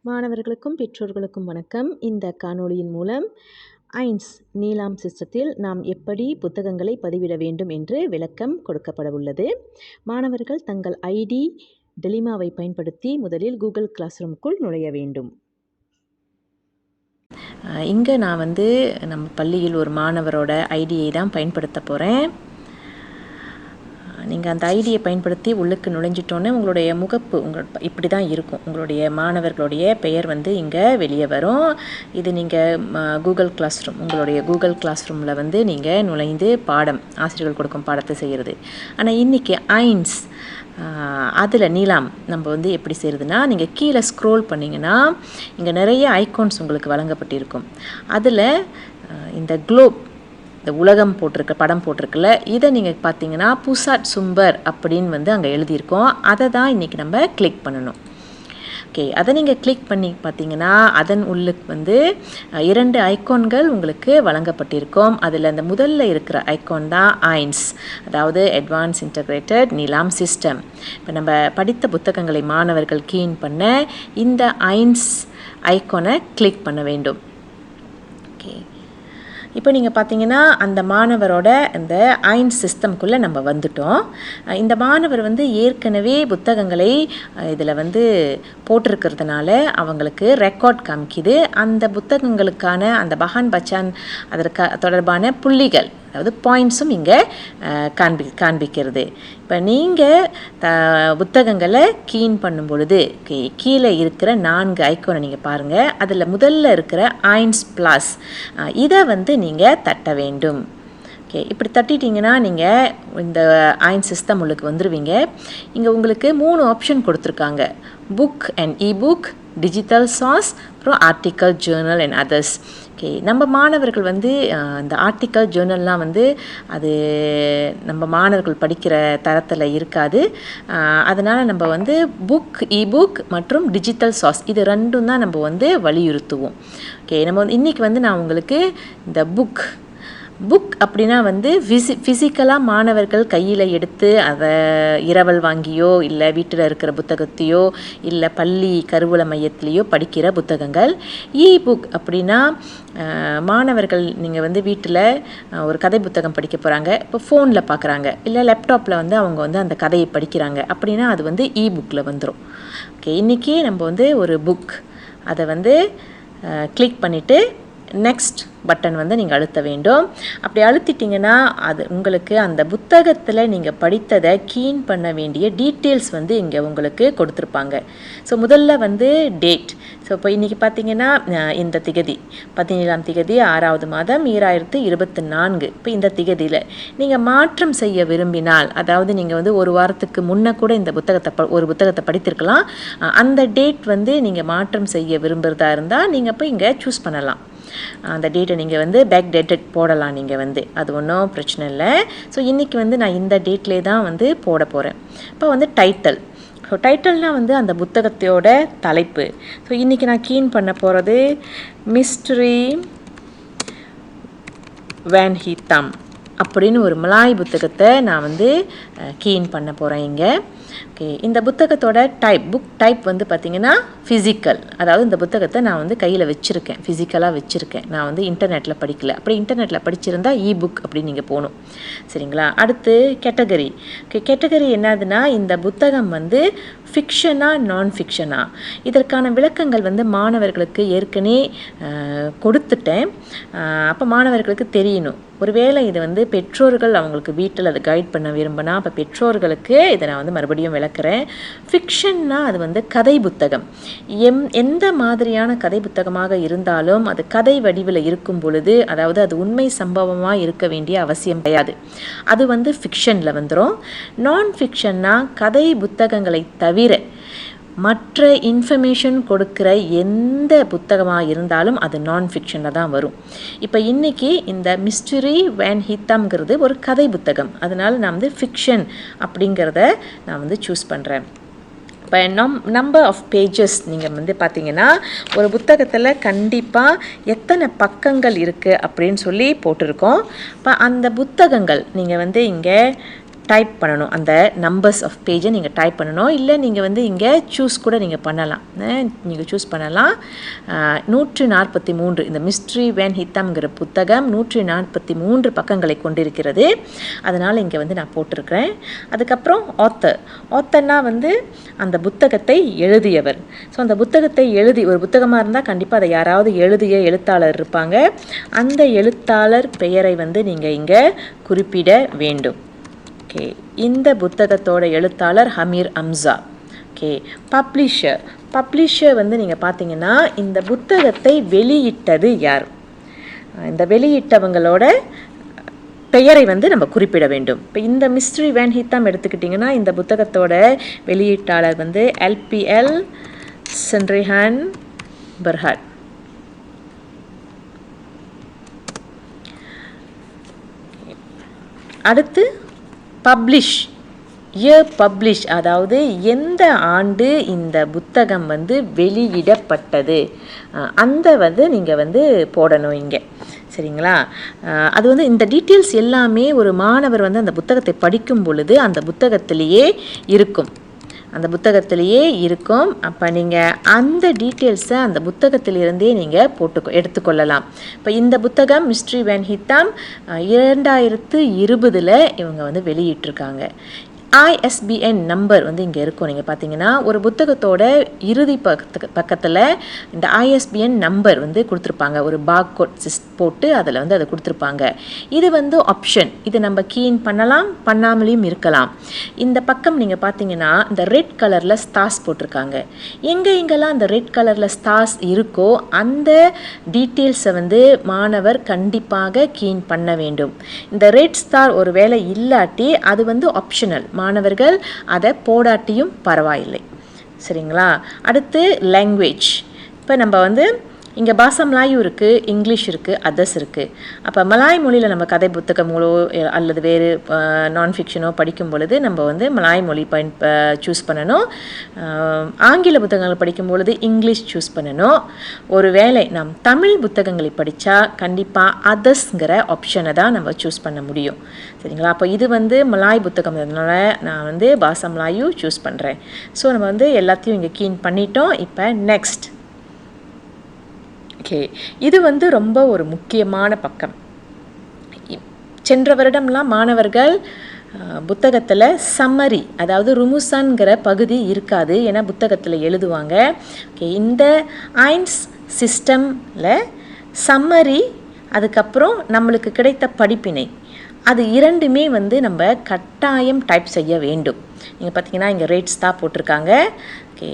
மாணவர்களுக்கும் பெற்றோர்களுக்கும் வணக்கம். இந்த காணொளியின் மூலம் ஐன்ஸ் நீலாம் சிஸ்டத்தில் நாம் எப்படி புத்தகங்களை பதிவிட வேண்டும் என்று விளக்கம் கொடுக்கப்பட உள்ளது. மாணவர்கள் தங்கள் ஐடி டெலிமாவை பயன்படுத்தி முதலில் கூகுள் கிளாஸ் ரூமுக்குள் நுழைய வேண்டும். இங்கே நான் நம்ம பள்ளியில் ஒரு மாணவரோட ஐடியை தான் பயன்படுத்த போகிறேன். நீங்கள் அந்த ஐடியை பயன்படுத்தி உள்ளுக்கு நுழைஞ்சிட்டோன்னே உங்களுடைய முகப்பு இப்படி தான் இருக்கும். உங்களுடைய மாணவர்களுடைய பெயர் இங்கே வெளியே வரும். இது நீங்கள் கூகுள் கிளாஸ் ரூம், உங்களுடைய கூகுள் கிளாஸ் ரூமில் நீங்கள் நுழைந்து ஆசிரியர்கள் கொடுக்கும் பாடத்தை செய்கிறது. ஆனால் இன்றைக்கி ஐன்ஸ் அதில் நீலாம் நம்ம எப்படி செய்கிறதுனா, நீங்கள் கீழே ஸ்க்ரோல் பண்ணிங்கன்னா இங்கே நிறைய ஐகான்ஸ் உங்களுக்கு வழங்கப்பட்டிருக்கும். அதில் இந்த குளோப், இந்த உலகம் படம் போட்டிருக்குல்ல, இதை நீங்கள் பார்த்தீங்கன்னா புசாட் சும்பர் அப்படின்னு அங்கே எழுதியிருக்கோம். அதை தான் இன்றைக்கி நம்ம கிளிக் பண்ணணும். ஓகே, அதை நீங்கள் கிளிக் பண்ணி பார்த்தீங்கன்னா அதன் உள்ளுக்கு 2 ஐகான்கள் உங்களுக்கு வழங்கப்பட்டிருக்கும். அதில் அந்த முதல்ல இருக்கிற ஐகான் தான் ஐன்ஸ், அதாவது அட்வான்ஸ் இன்டகிரேட்டட் நீலாம் சிஸ்டம். இப்போ நம்ம படித்த புத்தகங்களை மாணவர்கள் கீன் பண்ண இந்த ஐன்ஸ் ஐகானை கிளிக் பண்ண வேண்டும். ஓகே, இப்போ நீங்கள் பார்த்தீங்கன்னா அந்த மாணவரோட இந்த ஐன்ஸ் சிஸ்டம்குள்ளே நம்ம வந்துட்டோம். இந்த மாணவர் ஏற்கனவே புத்தகங்களை இதில் போட்டிருக்கிறதுனால அவங்களுக்கு ரெக்கார்ட் காமிக்குது. அந்த புத்தகங்களுக்கான அந்த பஹான் பச்சான் அதற்கு தொடர்பான புள்ளிகள், அதாவது பாயிண்ட்ஸும் இங்கே காண்பிக்கிறது. இப்போ நீங்கள் புத்தகங்களை கீன் பண்ணும் பொழுது கீழே இருக்கிற 4 ஐக்கோனை நீங்கள் பாருங்கள். அதில் முதல்ல இருக்கிற ஐன்ஸ் ப்ளஸ் இதை நீங்கள் தட்ட வேண்டும். ஓகே, இப்படி தட்டிட்டிங்கன்னா நீங்கள் இந்த ஐன்ஸ் சிஸ்டம் உங்களுக்கு வந்துடுவீங்க. இங்கே உங்களுக்கு 3 ஆப்ஷன் கொடுத்துருக்காங்க: புக் அண்ட் இபுக், டிஜிட்டல் சார்ஸ், அப்புறம் article, journal and others. Okay, நம்ம மாணவர்கள் இந்த ஆர்டிக்கல் ஜேர்னல்லாம் அது நம்ம மாணவர்கள் படிக்கிற தரத்தில் இருக்காது. அதனால் நம்ம புக், இபுக் மற்றும் டிஜிட்டல் சார்ஸ் இது 2 தான் நம்ம வலியுறுத்துவோம். ஓகே, நம்ம இன்றைக்கி நான் உங்களுக்கு இந்த புக் அப்படின்னா ஃபிசிக்கலாக மாணவர்கள் கையில் எடுத்து அதை இரவல் வாங்கியோ இல்லை வீட்டில் இருக்கிற புத்தகத்தையோ இல்லை பள்ளி கருவூல மையத்திலேயோ படிக்கிற புத்தகங்கள். புக் அப்படின்னா மாணவர்கள் நீங்கள் வீட்டில் ஒரு கதை புத்தகம் படிக்க போகிறாங்க, இப்போ ஃபோனில் பார்க்குறாங்க இல்லை லேப்டாப்பில் அவங்க அந்த கதையை படிக்கிறாங்க அப்படின்னா அது புக்கில் வந்துடும். ஓகே, இன்றைக்கி நம்ம ஒரு புக் அதை கிளிக் பண்ணிவிட்டு நெக்ஸ்ட் பட்டன் நீங்கள் அழுத்த வேண்டும். அப்படி அழுத்திட்டிங்கன்னா அது உங்களுக்கு அந்த புத்தகத்தில் நீங்கள் படித்ததை கீன் பண்ண வேண்டிய டீட்டெயில்ஸ் இங்கே உங்களுக்கு கொடுத்துருப்பாங்க. ஸோ முதல்ல டேட். ஸோ இப்போ இன்றைக்கி பார்த்தீங்கன்னா இந்த திகதி 17ஆம் திகதி 6வது மாதம் 2024. இப்போ இந்த திகதியில் நீங்கள் மாற்றம் செய்ய விரும்பினால், அதாவது நீங்கள் ஒரு வாரத்துக்கு முன்னே கூட இந்த ஒரு புத்தகத்தை படித்திருக்கலாம். அந்த டேட் நீங்கள் மாற்றம் செய்ய விரும்புகிறதா இருந்தால் நீங்கள் இப்போ இங்கே சூஸ் பண்ணலாம். அந்த டேட்டை நீங்கள் பேக் டேட்டட் போடலாம். நீங்கள் அது ஒன்றும் பிரச்சனை இல்லை. ஸோ இன்றைக்கி நான் இந்த டேட்லேயே தான் போட போகிறேன். இப்போ டைட்டில். ஸோ டைட்டில்னால் அந்த புத்தகத்தோட தலைப்பு. ஸோ இன்றைக்கி நான் கீன் பண்ண போகிறது மிஸ்ட்ரி வேன் ஹீத்தம் அப்படின்னு ஒரு மலாய் புத்தகத்தை நான் கீன் பண்ண போகிறேன் இங்கே. ஓகே, இந்த புத்தகத்தோட புக் டைப் பார்த்திங்கன்னா ஃபிசிக்கல், அதாவது இந்த புத்தகத்தை நான் கையில் வச்சுருக்கேன், ஃபிசிக்கலாக வச்சுருக்கேன். நான் இன்டர்நெட்டில் படிக்கல. அப்படி இன்டர்நெட்டில் படிச்சிருந்தா புக் அப்படின்னு நீங்கள் போகணும். சரிங்களா? அடுத்து கேட்டகரி. ஓகே, கேட்டகரி என்னதுன்னா இந்த புத்தகம் ஃபிக்ஷனா நான் ஃபிக்ஷனா, இதற்கான விளக்கங்கள் மாணவர்களுக்கு ஏற்கனவே கொடுத்துட்டேன். அப்போ மாணவர்களுக்கு தெரியணும். ஒருவேளை இது பெற்றோர்கள் அவங்களுக்கு வீட்டில் அதை கைட் பண்ண விரும்பினா அப்போ பெற்றோர்களுக்கு இதை நான் மறுபடியும் விளக்குறேன். ஃபிக்ஷன்னா அது கதை புத்தகம். எந்த மாதிரியான கதை புத்தகமாக இருந்தாலும் அது கதை வடிவில் இருக்கும் பொழுது, அதாவது அது உண்மை சம்பவமாக இருக்க வேண்டிய அவசியம் கிடையாது. அது ஃபிக்ஷனில் வந்துடும். நான் ஃபிக்ஷன்னா கதை புத்தகங்களை தவிர மற்ற இன்ஃபர்மேஷன் கொடுக்குற எந்த புத்தகமாக இருந்தாலும் அது நான் ஃபிக்ஷனில் தான் வரும். இப்போ இன்றைக்கி இந்த மிஸ்ட்ரி வேன் ஹீத்தம்ங்கிறது ஒரு கதை புத்தகம். அதனால் நான் ஃபிக்ஷன் அப்படிங்கிறத நான் சூஸ் பண்ணுறேன். இப்போ நம்பர் ஆஃப் பேஜஸ் நீங்கள் பார்த்தீங்கன்னா ஒரு புத்தகத்தில் கண்டிப்பாக எத்தனை பக்கங்கள் இருக்குது அப்படின்னு சொல்லி போட்டிருக்கோம். இப்போ அந்த புத்தகங்கள் நீங்கள் இங்கே டைப் பண்ணணும். அந்த நம்பர்ஸ் ஆஃப் பேஜை நீங்கள் டைப் பண்ணணும். இல்லை நீங்கள் வந்து இங்கே சூஸ் கூட நீங்கள் பண்ணலாம். நீங்கள் சூஸ் பண்ணலாம். 143 இந்த மிஸ்ட்ரி வேன் ஹித்தம்ங்கிற புத்தகம் 143 பக்கங்களை கொண்டிருக்கிறது. அதனால் இங்கே வந்து நான் போட்டிருக்கிறேன். அதுக்கப்புறம் ஆத்தர்னா வந்து அந்த புத்தகத்தை எழுதியவர். ஸோ அந்த புத்தகத்தை ஒரு புத்தகமாக இருந்தால் கண்டிப்பாக அதை யாராவது எழுதிய எழுத்தாளர் இருப்பாங்க. அந்த எழுத்தாளர் பெயரை வந்து நீங்கள் இங்கே குறிப்பிட வேண்டும். ஓகே, இந்த புத்தகத்தோட எழுத்தாளர் ஹமீர் அம்சா. ஓகே, பப்ளிஷர் வந்து நீங்கள் பார்த்தீங்கன்னா இந்த புத்தகத்தை வெளியிட்டது யார், இந்த வெளியிட்டவங்களோட பெயரை வந்து நம்ம குறிப்பிட வேண்டும். இப்போ இந்த மிஸ்ட்ரி வேன் ஹித்தம் எடுத்துக்கிட்டிங்கன்னா இந்த புத்தகத்தோட வெளியீட்டாளர் வந்து LPL சென்ட்ரிஹான் பர்ஹாட். அடுத்து பப்ளிஷ் அதாவது எந்த ஆண்டு இந்த புத்தகம் வந்து வெளியிடப்பட்டது அந்த வந்து நீங்கள் வந்து போடணும் இங்கே. சரிங்களா? அது வந்து இந்த டீட்டெயில்ஸ் எல்லாமே ஒரு மாணவர் வந்து அந்த புத்தகத்தை படிக்கும் பொழுது அந்த புத்தகத்திலேயே இருக்கும். அப்போ நீங்கள் அந்த டீட்டெயில்ஸை அந்த புத்தகத்திலிருந்தே நீங்கள் எடுத்துக்கொள்ளலாம். இப்போ இந்த புத்தகம் மிஸ்ட்ரி வேன் ஹித்தம் 2020 இவங்க வந்து வெளியிட்டிருக்காங்க. ISBN நம்பர் வந்து இங்கே இருக்கும். நீங்கள் பார்த்தீங்கன்னா ஒரு புத்தகத்தோட இறுதி பக்கத்தில் இந்த ISBN நம்பர் வந்து கொடுத்துருப்பாங்க. ஒரு பார்கோட் போட்டு அதில் வந்து அதை கொடுத்துருப்பாங்க. இது வந்து ஆப்ஷன். இது நம்ம கீன் பண்ணலாம், பண்ணாமலேயும் இருக்கலாம். இந்த பக்கம் நீங்கள் பார்த்தீங்கன்னா இந்த ரெட் கலரில் ஸ்டார்ஸ் போட்டிருக்காங்க. எங்கெல்லாம் அந்த ரெட் கலரில் ஸ்டார்ஸ் இருக்கோ அந்த டீட்டெயில்ஸை வந்து மாணவர் கண்டிப்பாக கீன் பண்ண வேண்டும். இந்த ரெட் ஸ்டார் ஒரு வேளை இல்லாட்டி அது வந்து ஆப்ஷனல். மாணவர்கள் அதை போடாட்டியும் பரவாயில்லை. சரிங்களா? அடுத்து லாங்குவேஜ். இப்போ நம்ம வந்து இங்கே பாஷா மலாயும் இருக்குது, இங்கிலீஷ் இருக்குது, அதர்ஸ் இருக்குது. அப்போ மலாய் மொழியில் நம்ம கதை புத்தகங்களோ அல்லது வேறு நான் ஃபிக்ஷனோ படிக்கும் பொழுது நம்ம வந்து மலாய் மொழி சூஸ் பண்ணணும். ஆங்கில புத்தகங்கள் படிக்கும் பொழுது இங்கிலீஷ் சூஸ் பண்ணணும். ஒரு வேளை நாம் தமிழ் புத்தகங்களை படித்தா கண்டிப்பாக அதர்ஸ்ங்கிற ஆப்ஷனை தான் நம்ம சூஸ் பண்ண முடியும். சரிங்களா? அப்போ இது வந்து மலாய் புத்தகம், அதனால் நான் வந்து பாஷா மலாயும் சூஸ் பண்ணுறேன். ஸோ நம்ம வந்து எல்லாத்தையும் இங்கே கீன் பண்ணிட்டோம். இப்போ நெக்ஸ்ட். ஓகே, இது வந்து ரொம்ப ஒரு முக்கியமான பக்கம். சென்ற வருடம்லாம் மாணவர்கள் புத்தகத்தில் சம்மரி அதாவது ருமுசான்கிற பகுதி இருக்காது. ஏன்னா புத்தகத்தில் எழுதுவாங்க. ஓகே, இந்த ஐன்ஸ் சிஸ்டமில் சம்மரி அதுக்கப்புறம் நம்மளுக்கு கிடைத்த படிப்பினை அது இரண்டுமே வந்து நம்ம கட்டாயம் டைப் செய்ய வேண்டும். நீங்கள் பார்த்தீங்கன்னா இங்கே ரேட்ஸ் தான் போட்டிருக்காங்க. ஓகே,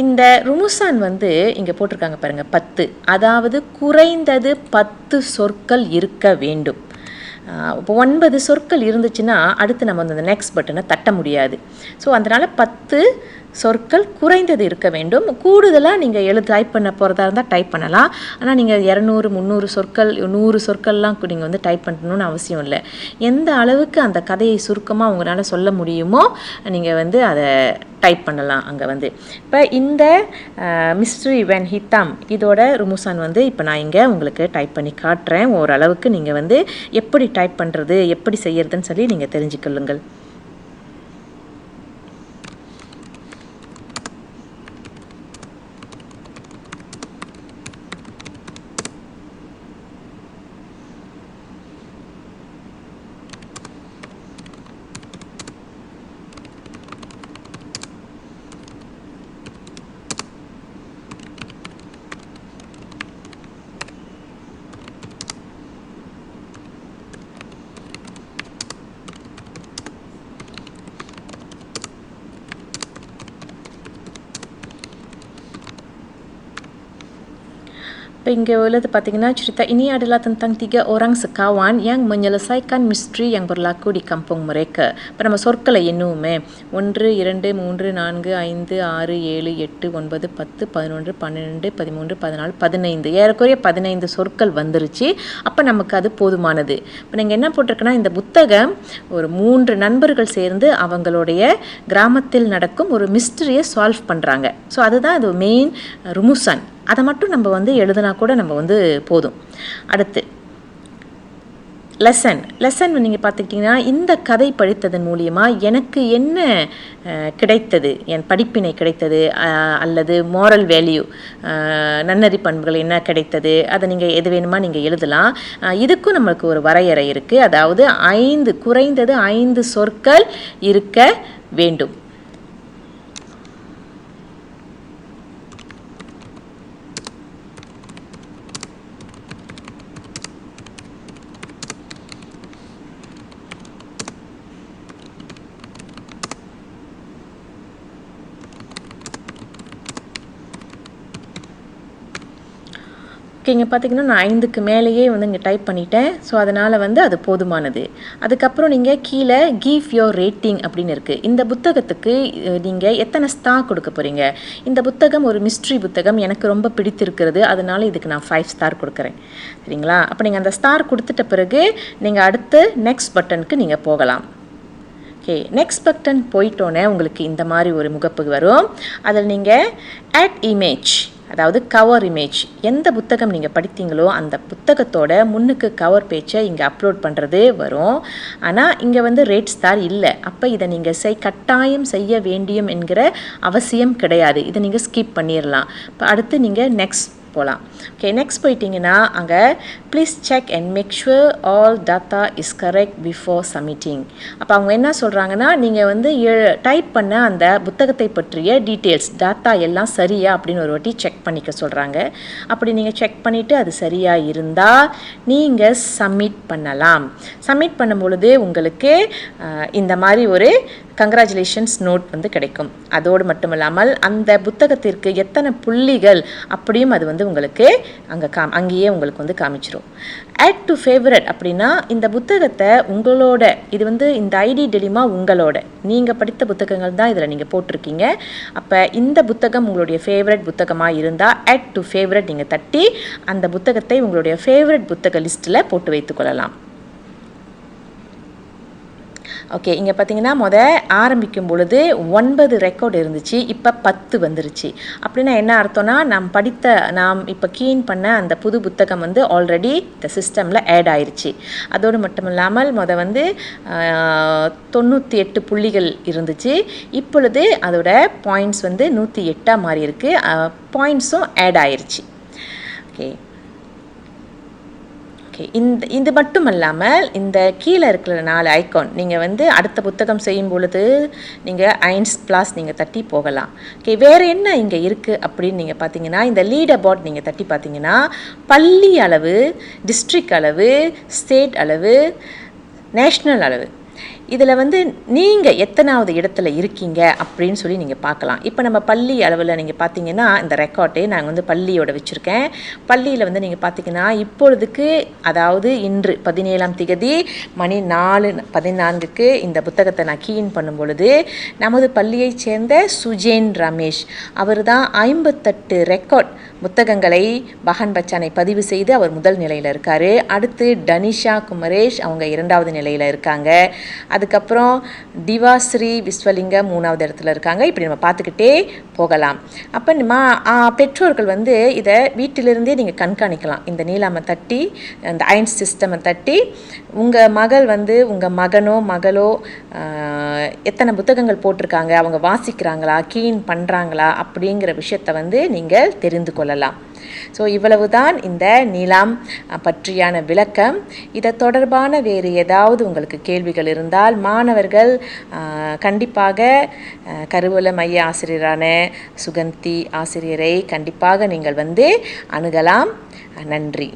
இந்த ருமுசான் வந்து இங்கே போட்டிருக்காங்க பாருங்கள் 10, அதாவது குறைந்தது 10 சொற்கள் இருக்க வேண்டும். இப்போ 9 சொற்கள் இருந்துச்சுன்னா அடுத்து நம்ம வந்து அந்த நெக்ஸ்ட் பட்டனை தட்ட முடியாது. ஸோ அதனால் 10 சொற்கள் குறைந்தது இருக்க வேண்டும். கூடுதலாக நீங்கள் டைப் பண்ண போகிறதா இருந்தால் டைப் பண்ணலாம். ஆனால் நீங்கள் 200 300 சொற்கள் 100 சொற்கள்லாம் நீங்கள் வந்து டைப் பண்ணணும்னு அவசியம் இல்லை. எந்த அளவுக்கு அந்த கதையை சுருக்கமாக உங்களால் சொல்ல முடியுமோ நீங்கள் வந்து அதை டைப் பண்ணலாம். அங்கே வந்து இப்போ இந்த மிஸ்ட்ரி வேன் ஹித்தம் இதோட ருமுசான் வந்து இப்போ நான் இங்கே உங்களுக்கு டைப் பண்ணி காட்டுறேன். ஓரளவுக்கு நீங்கள் வந்து எப்படி டைப் பண்ணுறது எப்படி செய்யறதுன்னு சொல்லி நீங்கள் தெரிஞ்சுக்கொள்ளுங்கள். Apa yang kita பார்த்தீங்கன்னா cerita ini adalah tentang 3 orang sekawan yang menyelesaikan misteri yang berlaku di kampung mereka. இப்போ நம்ம சொற்களை எண்ணுவோமே 1 2 3 4 5 6 7 8 9 10 11 12 13 14 15 ஏறக்குறைய 15 சொற்கள் வந்துருச்சு. அப்போ நமக்கு அது போதுமானது. இப்போ நீங்கள் என்ன போட்டிருக்குன்னா இந்த புத்தகம் ஒரு 3 நண்பர்கள் சேர்ந்து அவங்களுடைய கிராமத்தில் நடக்கும் ஒரு மிஸ்டரியை சால்வ் பண்ணுறாங்க. ஸோ அதுதான் அது மெயின் ருமுசான். அதை மட்டும் நம்ம வந்து எழுதினா கூட நம்ம வந்து போதும். அடுத்து லெசன் நீங்கள் பார்த்துக்கிட்டிங்கன்னா இந்த கதை படித்ததன் மூலியமாக எனக்கு என்ன கிடைத்தது, என் படிப்பினை கிடைத்தது, அல்லது மாரல் வேல்யூ நன்னறி பண்புகள் என்ன கிடைத்தது, அதை நீங்கள் எது வேணுமா நீங்கள் எழுதலாம். இதுக்கும் நம்மளுக்கு ஒரு வரையறை இருக்குது. அதாவது குறைந்தது 5 சொற்கள் இருக்க வேண்டும். ஓகே, இங்கே பார்த்தீங்கன்னா நான் 5க்கு மேலேயே வந்து இங்கே டைப் பண்ணிட்டேன். ஸோ அதனால் வந்து அது போதுமானது. அதுக்கப்புறம் நீங்கள் கீழே கிவ் யோர் ரேட்டிங் அப்படின்னு இருக்குது. இந்த புத்தகத்துக்கு நீங்கள் எத்தனை ஸ்டார் கொடுக்க போகிறீங்க. இந்த புத்தகம் ஒரு மிஸ்ட்ரி புத்தகம், எனக்கு ரொம்ப பிடித்திருக்கிறது, அதனால் இதுக்கு நான் 5 ஸ்டார் கொடுக்குறேன். சரிங்களா? அப்போ நீங்கள் அந்த ஸ்டார் கொடுத்துட்ட பிறகு நீங்கள் அடுத்து நெக்ஸ்ட் பட்டனுக்கு நீங்கள் போகலாம். ஓகே, நெக்ஸ்ட் பட்டன் போயிட்டோன்னே உங்களுக்கு இந்த மாதிரி ஒரு முகப்பு வரும். அதில் நீங்கள் ஆட் இமேஜ், அதாவது கவர் இமேஜ், எந்த புத்தகம் நீங்கள் படித்தீங்களோ அந்த புத்தகத்தோட முன்னுக்கு கவர் பேஜை இங்கே அப்லோட் பண்ணுறது வரும். ஆனால் இங்கே வந்து ரேட் ஸ்டார் இல்லை. அப்போ இதை நீங்கள் கட்டாயம் செய்ய வேண்டியும் என்கிற அவசியம் கிடையாது. இதை நீங்கள் ஸ்கிப் பண்ணிடலாம். இப்போ அடுத்து நீங்கள் நெக்ஸ்ட் போகலாம். ஓகே, நெக்ஸ்ட் போயிட்டீங்கன்னா அங்கே please check and make sure all data is correct before submitting. அப்போ அவங்க என்ன சொல்கிறாங்கன்னா, நீங்கள் வந்து டைப் பண்ண அந்த புத்தகத்தை பற்றிய டீட்டெயில்ஸ் டாட்டா எல்லாம் சரியா அப்படின்னு ஒரு வாட்டி செக் பண்ணிக்க சொல்கிறாங்க. அப்படி நீங்கள் செக் பண்ணிவிட்டு அது சரியாக இருந்தால் நீங்கள் சப்மிட் பண்ணலாம். சப்மிட் பண்ணும் பொழுது உங்களுக்கு இந்த மாதிரி ஒரு கங்க்ராச்சுலேஷன்ஸ் நோட் வந்து கிடைக்கும். அதோடு மட்டும் இல்லாமல் அந்த புத்தகத்திற்கு எத்தனை புள்ளிகள் அப்படியும் அது வந்து உங்களுக்கு அங்கேயே உங்களுக்கு வந்து காமிச்சிரும். ஆட் டு ஃபேவரட் அப்படின்னா இந்த புத்தகத்தை உங்களோட, இது வந்து இந்த ஐடி டெலிமா உங்களோட, நீங்கள் படித்த புத்தகங்கள் தான் இதில் நீங்கள் போட்டிருக்கீங்க. அப்போ இந்த புத்தகம் உங்களுடைய ஃபேவரட் புத்தகமாக இருந்தால் ஆட் டு ஃபேவரட் நீங்கள் தட்டி அந்த புத்தகத்தை உங்களுடைய ஃபேவரட் புத்தக லிஸ்ட்டில் போட்டு வைத்துக்கொள்ளலாம். ஓகே, இங்கே பார்த்தீங்கன்னா ஆரம்பிக்கும் பொழுது 9 ரெக்கார்டு இருந்துச்சு, இப்போ 10 வந்துருச்சு. அப்படின்னா என்ன அர்த்தம்னா, நாம் இப்போ கீன் பண்ண அந்த புது புத்தகம் வந்து ஆல்ரெடி இந்த சிஸ்டமில் ஆட் ஆயிடுச்சு. அதோடு மட்டும் இல்லாமல் வந்து 98 புள்ளிகள் இருந்துச்சு. இப்பொழுது அதோட பாயிண்ட்ஸ் வந்து 108 மாறி இருக்குது. பாயிண்ட்ஸும் ஆட் ஆயிடுச்சு. ஓகே, இது மட்டும் இல்லாமல் இந்த கீழே இருக்கிற 4 ஐக்கான் நீங்கள் வந்து அடுத்த புத்தகம் செய்யும் பொழுது நீங்கள் 1+ நீங்கள் தட்டி போகலாம். ஓகே, வேறு என்ன இங்கே இருக்குது அப்படின்னு நீங்கள் பார்த்தீங்கன்னா, இந்த லீடர் போர்ட் நீங்கள் தட்டி பார்த்தீங்கன்னா பள்ளி அளவு, டிஸ்ட்ரிக்ட் அளவு, ஸ்டேட் அளவு, நேஷ்னல் அளவு, இதில் வந்து நீங்கள் எத்தனாவது இடத்துல இருக்கீங்க அப்படின்னு சொல்லி நீங்கள் பார்க்கலாம். இப்போ நம்ம பள்ளி அளவில் நீங்கள் பார்த்தீங்கன்னா இந்த ரெக்கார்டே நாங்கள் வந்து பள்ளியோட வச்சுருக்கேன். பள்ளியில் வந்து நீங்கள் பார்த்தீங்கன்னா இப்பொழுதுக்கு, அதாவது இன்று 17ஆம் தேதி மணி 4:14க்கு இந்த புத்தகத்தை நான் கீன் பண்ணும் பொழுது நமது பள்ளியைச் சேர்ந்த சுஜேன் ரமேஷ் அவர் தான் 58 ரெக்கார்ட் புத்தகங்களை பஹன் பச்சானை பதிவு செய்து அவர் முதல் நிலையில் இருக்கார். அடுத்து டனிஷா குமரேஷ் அவங்க 2வது நிலையில் இருக்காங்க. அதுக்கப்புறம் திவாஸ்ரீ விஸ்வலிங்கம் 3வது இடத்துல இருக்காங்க. இப்படி நம்ம பார்த்துக்கிட்டே போகலாம். அப்போ பெற்றோர்கள் வந்து இதை வீட்டிலிருந்தே நீங்கள் கண்காணிக்கலாம். இந்த நீலாமை தட்டி, இந்த அயன்ஸ் சிஸ்டமை தட்டி உங்கள் மகள் வந்து உங்கள் மகனோ மகளோ எத்தனை புத்தகங்கள் போட்டிருக்காங்க, அவங்க வாசிக்கிறாங்களா, கீன் பண்ணுறாங்களா அப்படிங்கிற விஷயத்தை வந்து நீங்கள் தெரிந்து கொள்ளலாம். ஸோ இவ்வளவு தான் இந்த நீலாம் பற்றியான விளக்கம். இதை தொடர்பான வேறு ஏதாவது உங்களுக்கு கேள்விகள் இருந்தால் மாணவர்கள் கண்டிப்பாக கருவூல மைய ஆசிரியரான சுகந்தி ஆசிரியரை கண்டிப்பாக நீங்கள் வந்து அணுகலாம். நன்றி.